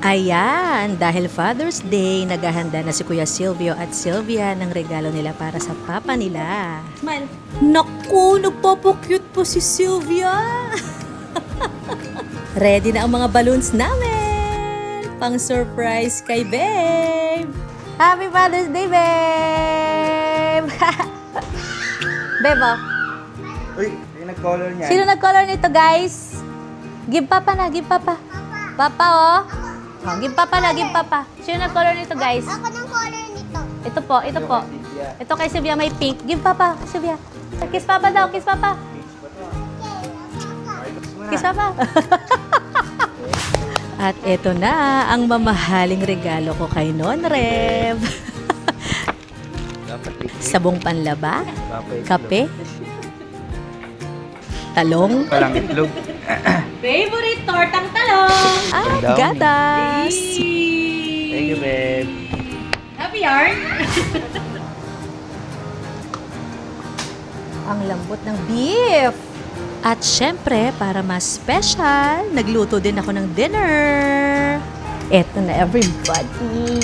Ayan, dahil Father's Day, naghahanda na si Kuya Silvio at Sylvia ng regalo nila para sa papa nila. Smile. Naku, nagpapakyut po si Sylvia! Ready na ang mga balloons namin! Pang surprise kay babe! Happy Father's Day, babe! Babe, oh. Uy, yung nag-color niya. Sino nag-color nito, guys? Give papa na, give papa. Papa, oh. Oh, give papa na, give papa. Sino nag-color nito, guys? Ako ng color nito. Ito po, ito po. Ito kay Sylvia may pink. Give papa, Sylvia. Kiss papa daw, kiss papa. Kiss papa. At ito na ang mamahaling regalo ko kay Nonrev. Sabong panlaba, kape, talong, Palang itlog. Favorite tortang talong. at Downy. gatas. Thank you, babe. Happy yarn. Ang lambot ng beef. At syempre, para mas special, nagluto din ako ng dinner. Eto na, everybody.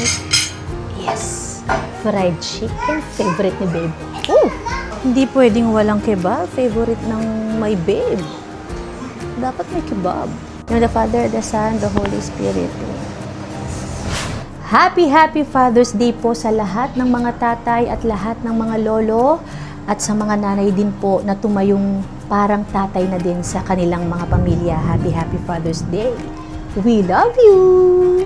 Yes, fried chicken, favorite ni babe. Oh, hindi pwedeng walang kebab, favorite ng my babe. Dapat may kebab. In the Father, the Son, the Holy Spirit. Happy Father's Day po sa lahat ng mga tatay at lahat ng mga lolo at sa mga nanay din po na tumayong parang tatay na din sa kanilang mga pamilya. Happy Father's Day. We love you!